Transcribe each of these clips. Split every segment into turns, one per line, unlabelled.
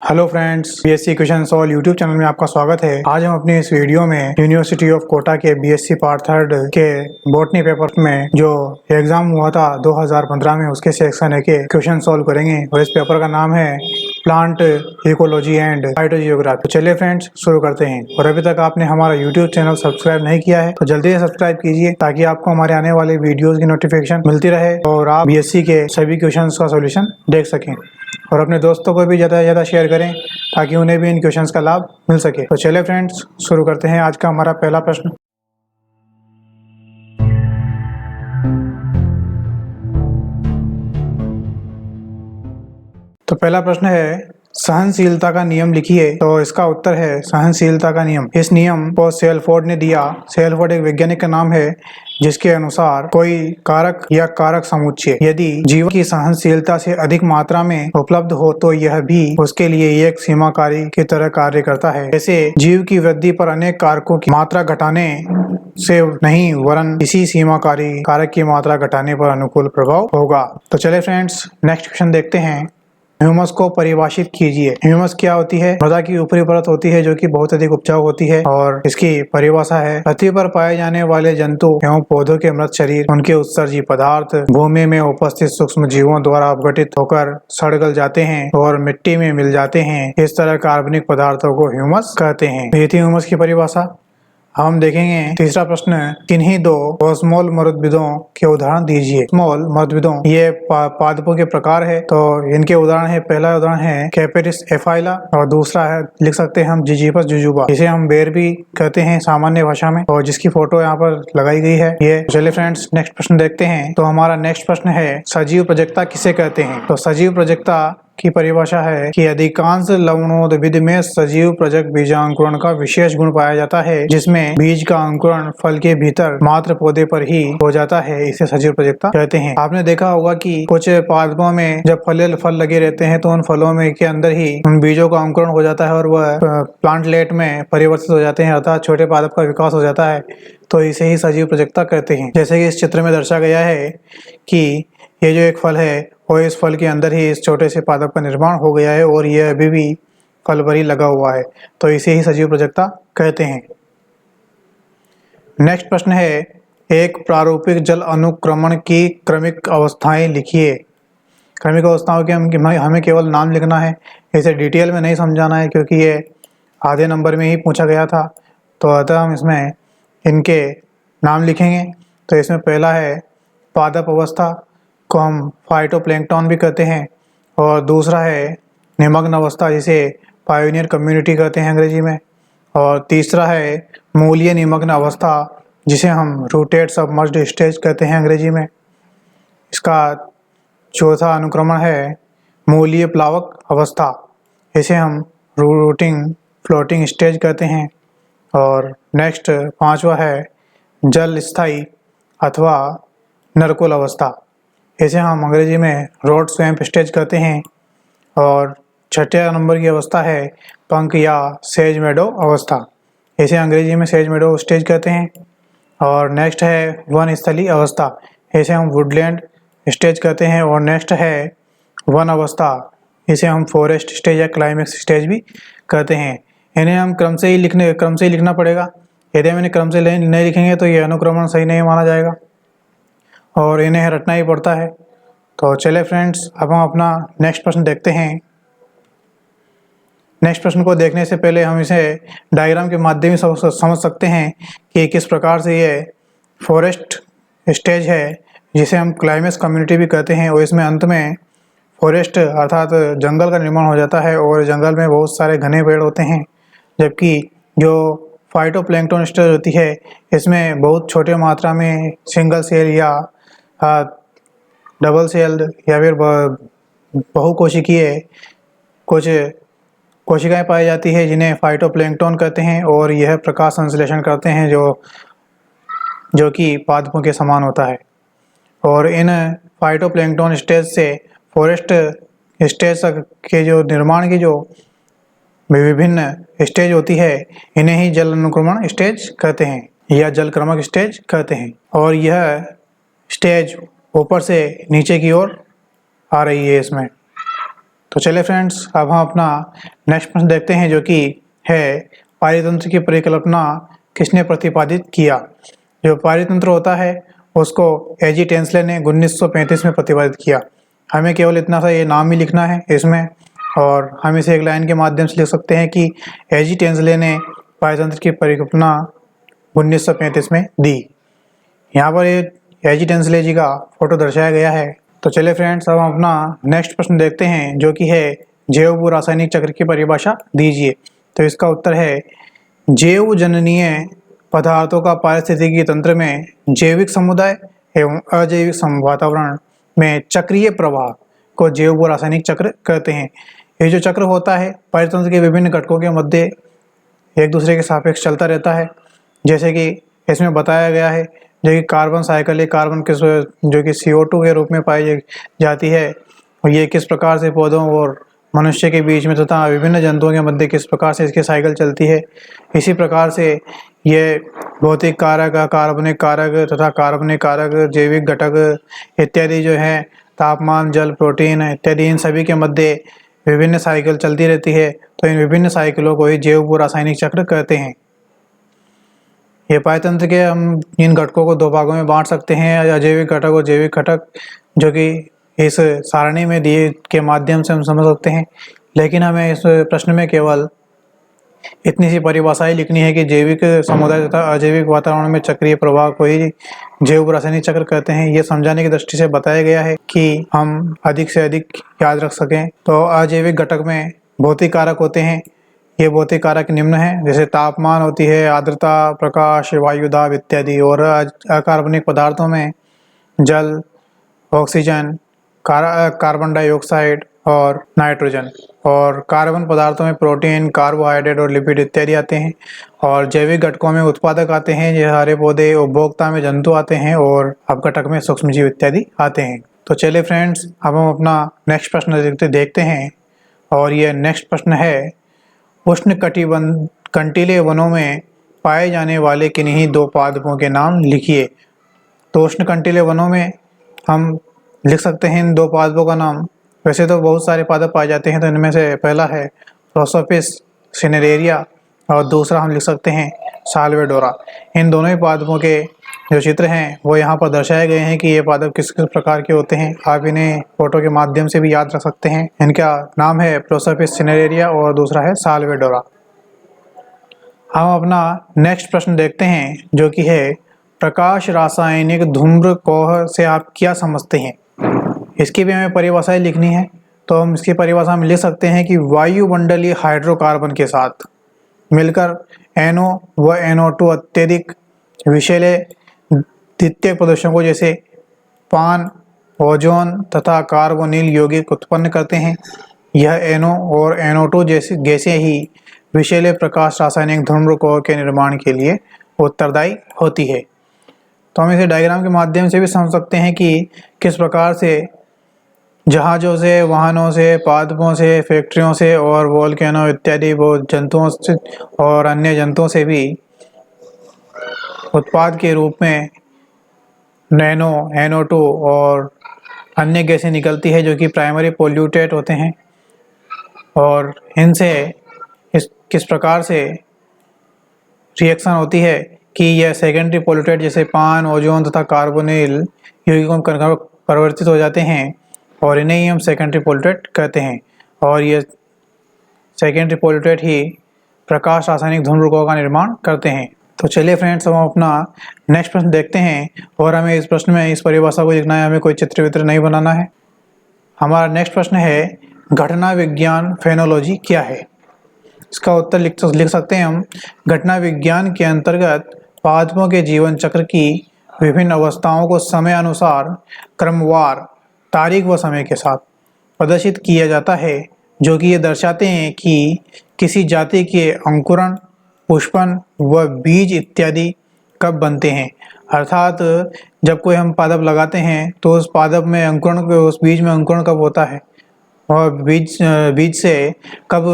Hello friends, BSc question solve YouTube channel में आपका स्वागत है। आज हम अपनी इस वीडियो में यूनिवर्सिटी ऑफ कोटा के बीएससी पार्ट थर्ड के बॉटनी पेपर में जो एग्जाम हुआ था 2015 में, उसके सेक्शन है के क्वेश्चन सॉल्व करेंगे और इस पेपर का नाम है प्लांट इकोलॉजी एंड फाइटोजियोग्राफी। तो चलिए फ्रेंड्स, शुरू करते हैं। और अभी तक आपने हमारा यूट्यूब चैनल सब्सक्राइब नहीं किया है तो जल्दी से सब्सक्राइब कीजिए ताकि आपको हमारे आने वाले वीडियोज की नोटिफिकेशन मिलती रहे और आप बीएससी के सभी क्वेश्चन का सोल्यूशन देख सकें। और अपने दोस्तों को भी ज़्यादा से ज़्यादा शेयर करें ताकि उन्हें भी इन क्वेश्चंस का लाभ मिल सके। तो चलिए फ्रेंड्स, शुरू करते हैं आज का हमारा पहला प्रश्न। तो पहला प्रश्न है, सहनशीलता का नियम लिखिए। तो इसका उत्तर है सहनशीलता का नियम। इस नियम को सेल्फोर्ड ने दिया। सेल्फोर्ड एक वैज्ञानिक का नाम है जिसके अनुसार कोई कारक या कारक समुच्चय यदि जीव की सहनशीलता से अधिक मात्रा में उपलब्ध हो तो यह भी उसके लिए एक सीमाकारी की तरह कार्य करता है। जैसे जीव की वृद्धि पर अनेक कारकों की मात्रा घटाने से नहीं वरन इसी सीमाकारी कारक की मात्रा घटाने पर अनुकूल प्रभाव होगा। तो चले फ्रेंड्स, नेक्स्ट क्वेश्चन देखते हैं। ह्यूमस को परिभाषित कीजिए। ह्यूमस क्या होती है? मृदा की ऊपरी परत होती है जो कि बहुत अधिक उपजाऊ होती है और इसकी परिभाषा है, पृथ्वी पर पाए जाने वाले जंतु एवं पौधों के मृत शरीर, उनके उत्सर्जी पदार्थ भूमि में उपस्थित सूक्ष्म जीवों द्वारा अपघटित होकर सड़ गल जाते हैं और मिट्टी में मिल जाते हैं। इस तरह कार्बनिक पदार्थों को ह्यूमस कहते हैं। ये थी ह्यूमस की परिभाषा। हम देखेंगे तीसरा प्रश्न, किन्हीं दो ओस्मोल मरुद्भिदों के उदाहरण दीजिए। ओस्मोल मरुद्भिदों ये पादपों के प्रकार है। तो इनके उदाहरण है, पहला उदाहरण है कैपेटिस एफाइला और दूसरा है लिख सकते हैं हम जिजीपस जुजुबा, जिसे हम बेर भी कहते हैं सामान्य भाषा में, और जिसकी फोटो यहाँ पर लगाई गई है ये। चलिए फ्रेंड्स, नेक्स्ट प्रश्न देखते हैं। तो हमारा नेक्स्ट प्रश्न है, सजीव प्रजक्ता किसे कहते हैं? तो सजीव प्रजक्ता की परिभाषा है कि अधिकांश लवणोद्भिद में सजीव प्रजक बीजांकुरण का विशेष गुण पाया जाता है जिसमें बीज का अंकुरण फल के भीतर मात्र पौधे पर ही हो जाता है। इसे सजीव प्रजक्ता कहते हैं। आपने देखा होगा कि कुछ पादपों में जब फल लगे रहते हैं तो उन फलों में के अंदर ही उन बीजों का अंकुरण हो जाता है और वह प्लांटलेट में परिवर्तित हो जाते हैं, अर्थात छोटे पादप का विकास हो जाता है। तो इसे ही सजीव प्रजक्ता कहते हैं। जैसे कि इस चित्र में दर्शाया गया है कि ये जो एक फल है और इस फल के अंदर ही इस छोटे से पादप का निर्माण हो गया है और यह अभी भी फल पर ही लगा हुआ है। तो इसे ही सजीव प्रजक्ता कहते हैं। नेक्स्ट प्रश्न है, एक प्रारूपिक जल अनुक्रमण की क्रमिक अवस्थाएं लिखिए। क्रमिक अवस्थाओं के हमें केवल नाम लिखना है, इसे डिटेल में नहीं समझाना है क्योंकि ये आधे नंबर में ही पूछा गया था। तो अतः हम इसमें इनके नाम लिखेंगे। तो इसमें पहला है पादप अवस्था को हम फाइटोप्लैंक्टन भी कहते हैं, और दूसरा है निमग्न अवस्था जिसे पायोनियर कम्युनिटी कहते हैं अंग्रेजी में, और तीसरा है मूलीय निमग्न अवस्था जिसे हम रूटेड सबमर्ज्ड स्टेज कहते हैं अंग्रेजी में। इसका चौथा अनुक्रमण है मूलीय प्लावक अवस्था, इसे हम रूटिंग फ्लोटिंग स्टेज कहते हैं। और नेक्स्ट पांचवा है जल स्थायी अथवा नरकुल अवस्था, इसे हम अंग्रेजी में रोड स्वैम्प स्टेज कहते हैं। और छठे नंबर की अवस्था है पंख या सेज मेडो अवस्था, इसे अंग्रेजी में सेज मेडो स्टेज कहते हैं। और नेक्स्ट है वन स्थली अवस्था, इसे हम वुडलैंड स्टेज कहते हैं। और नेक्स्ट है वन अवस्था, इसे हम फॉरेस्ट स्टेज या क्लाइमेक्स स्टेज भी कहते हैं। इन्हें हम क्रम से ही लिखना पड़ेगा। यदि हम इन्हें क्रम से नहीं लिखेंगे तो ये अनुक्रमण सही नहीं माना जाएगा और इन्हें रटना ही पड़ता है। तो चले फ्रेंड्स, अब हम अपना नेक्स्ट प्रश्न देखते हैं। नेक्स्ट प्रश्न को देखने से पहले हम इसे डायग्राम के माध्यम से समझ सकते हैं कि किस प्रकार से ये फॉरेस्ट स्टेज है जिसे हम क्लाइमेक्स कम्युनिटी भी कहते हैं, और इसमें अंत में फॉरेस्ट अर्थात जंगल का निर्माण हो जाता है और जंगल में बहुत सारे घने पेड़ होते हैं। जबकि जो फाइटोप्लैंक्टन स्टेज होती है इसमें बहुत छोटे मात्रा में सिंगल सेल या डबल सेल्ड या फिर बहुकोशिकीय कुछ कोशिकाएं पाई जाती है जिन्हें फाइटोप्लैंक्टन कहते हैं, और यह प्रकाश संश्लेषण करते हैं जो कि पादपों के समान होता है। और इन फाइटोप्लैंक्टन स्टेज से फॉरेस्ट स्टेज के जो निर्माण की जो विभिन्न स्टेज होती है इन्हें ही जल अनुक्रमण स्टेज कहते हैं या जल क्रमक स्टेज कहते हैं। और यह स्टेज ऊपर से नीचे की ओर आ रही है इसमें। तो चलिए फ्रेंड्स, अब हम अपना नेक्स्ट प्रश्न देखते हैं, जो कि है पारितंत्र की परिकल्पना किसने प्रतिपादित किया। जो पारितंत्र होता है उसको एजी टेंसले ने 1935 में प्रतिपादित किया। हमें केवल इतना सा ये नाम ही लिखना है इसमें, और हम इसे एक लाइन के माध्यम से लिख सकते हैं कि एजी टेंसले ने पारितंत्र की परिकल्पना 1935 में दी। यहाँ पर ये एजी टेंसले जी का फोटो दर्शाया गया है। तो चलिए फ्रेंड्स, अब हम अपना नेक्स्ट प्रश्न देखते हैं, जो कि है जैव भू रासायनिक चक्र की परिभाषा दीजिए। तो इसका उत्तर है जैव जननीय पदार्थों का पारिस्थितिकी तंत्र में जैविक समुदाय एवं अजैविक वातावरण में चक्रीय प्रवाह को जैव भू रासायनिक चक्र कहते हैं। ये जो चक्र होता है पारितंत्र के विभिन्न घटकों के मध्य एक दूसरे के सापेक्ष चलता रहता है, जैसे कि इसमें बताया गया है। जो कि कार्बन साइकिल, कार्बन किस जो कि CO2 के रूप में पाई जाती है, और ये किस प्रकार से पौधों और मनुष्य के बीच में तथा विभिन्न जंतुओं के मध्य किस प्रकार से इसकी साइकिल चलती है। इसी प्रकार से ये भौतिक कारक, कार्बनिक कारक तथा कार्बनिक कारक, जैविक घटक इत्यादि जो है, तापमान, जल, प्रोटीन इत्यादि, इन सभी के मध्य विभिन्न साइकिल चलती रहती है। तो इन विभिन्न साइकिलों को ही जैव भू रासायनिक चक्र कहते हैं। ये पारितंत्र के हम इन घटकों को दो भागों में बांट सकते हैं, अजैविक घटक और जैविक घटक, जो कि इस सारणी में दिए के माध्यम से हम समझ सकते हैं। लेकिन हमें इस प्रश्न में केवल इतनी सी परिभाषाएं लिखनी है कि जैविक समुदाय तथा अजैविक वातावरण में चक्रीय प्रवाह को ही जैव रासायनिक चक्र कहते हैं। ये समझाने की दृष्टि से बताया गया है कि हम अधिक से अधिक याद रख सकें। तो अजैविक घटक में भौतिक कारक होते हैं। ये भौतिक कारक निम्न है, जैसे तापमान होती है, आर्द्रता, प्रकाश, वायु दाब इत्यादि। और अकार्बनिक पदार्थों में जल, ऑक्सीजन, कार्बन डाइऑक्साइड और नाइट्रोजन। और कार्बन पदार्थों में प्रोटीन, कार्बोहाइड्रेट और लिपिड इत्यादि आते हैं। और जैविक घटकों में उत्पादक आते हैं, जैसे हरे पौधे, उपभोक्ता में जंतु आते हैं, और अपघटक में सूक्ष्मजीव इत्यादि आते हैं। तो चलिए फ्रेंड्स, अब हम अपना नेक्स्ट प्रश्न देखते हैं, और ये नेक्स्ट प्रश्न है उष्णकटिबंधीय वनों में पाए जाने वाले किन्हीं दो पादपों के नाम लिखिए। तो उष्णकटिबंधीय वनों में हम लिख सकते हैं इन दो पादपों का नाम। वैसे तो बहुत सारे पादप पाए जाते हैं, तो इनमें से पहला है प्रोसोपिस सिनेरेरिया, और दूसरा हम लिख सकते हैं साल्वेडोरा। इन दोनों ही पादपों के जो चित्र हैं वो यहाँ पर दर्शाए गए हैं कि ये पादप किस किस प्रकार के होते हैं। आप इन्हें फोटो के माध्यम से भी याद रख सकते हैं। इनका नाम है प्रोसोपिस सिनेरेरिया और दूसरा है साल्वेडोरा। हम अपना नेक्स्ट प्रश्न देखते हैं, जो कि है प्रकाश रासायनिक धूम्रकोह से आप क्या समझते हैं। इसकी भी हमें परिभाषाएं लिखनी है। तो हम इसकी परिभाषा में लिख सकते हैं कि वायुमंडलीय हाइड्रोकार्बन के साथ मिलकर NO व NO2 अत्यधिक विषैले द्वितीयक प्रदूषकों को जैसे पान, ओजोन तथा कार्बोनिल यौगिक उत्पन्न करते हैं। यह NO और NO2 जैसी गैसें ही विषैले प्रकाश रासायनिक धूम्रकोह के निर्माण के लिए उत्तरदायी होती है। तो हम इसे डायग्राम के माध्यम से भी समझ सकते हैं कि किस प्रकार से जहाज़ों से, वाहनों से, पादपों से, फैक्ट्रियों से और वोल्केनो इत्यादि वो जंतुओं से और अन्य जंतुओं से भी उत्पाद के रूप में NO, NO2 और अन्य गैसें निकलती है, जो कि प्राइमरी पोल्यूटेंट होते हैं। और इनसे किस प्रकार से रिएक्शन होती है कि यह सेकेंडरी पोल्यूटेंट जैसे पान, ओजोन तथा कार्बोनिल यौगिकों में परिवर्तित हो जाते हैं, और इन्हें ही हम सेकेंडरी पोल्यूटेंट कहते हैं। और ये सेकेंडरी पोल्यूटेंट ही प्रकाश रासायनिक धूम्रकोह का निर्माण करते हैं। तो चलिए फ्रेंड्स, हम अपना नेक्स्ट प्रश्न देखते हैं, और हमें इस प्रश्न में इस परिभाषा को लिखना है, हमें कोई चित्र वित्र नहीं बनाना है। हमारा नेक्स्ट प्रश्न है घटना विज्ञान फेनोलॉजी क्या है। इसका उत्तर लिख सकते हैं हम। घटना विज्ञान के अंतर्गत पादपों के जीवन चक्र की विभिन्न अवस्थाओं को समय अनुसार क्रमवार तारीख व समय के साथ प्रदर्शित किया जाता है, जो कि ये दर्शाते हैं कि किसी जाति के अंकुरण, पुष्पन व बीज इत्यादि कब बनते हैं। अर्थात जब कोई हम पादप लगाते हैं तो उस पादप में अंकुरण, उस बीज में अंकुरण कब होता है, और बीज से कब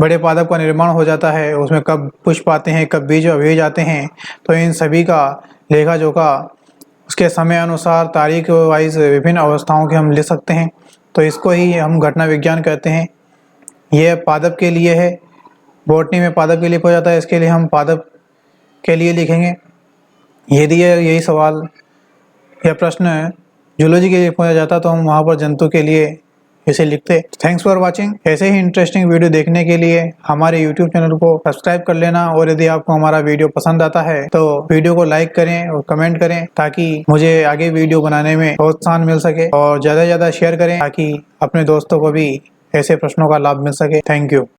बड़े पादप का निर्माण हो जाता है, उसमें कब पुष्प आते हैं, कब बीज आते हैं। तो इन सभी का लेखा जोखा उसके समय अनुसार तारीख वाइज विभिन्न अवस्थाओं के हम लिख सकते हैं। तो इसको ही हम घटना विज्ञान कहते हैं। यह पादप के लिए है, बॉटनी में पादप के लिए हो जाता है, इसके लिए हम पादप के लिए लिखेंगे। यदि यही सवाल या प्रश्न जूलॉजी के लिए पूछा जाता तो हम वहाँ पर जंतु के लिए इसे लिखते। Thanks for watching. ऐसे ही इंटरेस्टिंग वीडियो देखने के लिए हमारे यूट्यूब चैनल को सब्सक्राइब कर लेना, और यदि आपको हमारा वीडियो पसंद आता है तो वीडियो को लाइक करें और कमेंट करें, ताकि मुझे आगे वीडियो बनाने में प्रोत्साहन मिल सके, और ज़्यादा से ज़्यादा शेयर करें ताकि अपने दोस्तों को भी ऐसे प्रश्नों का लाभ मिल सके। Thank you.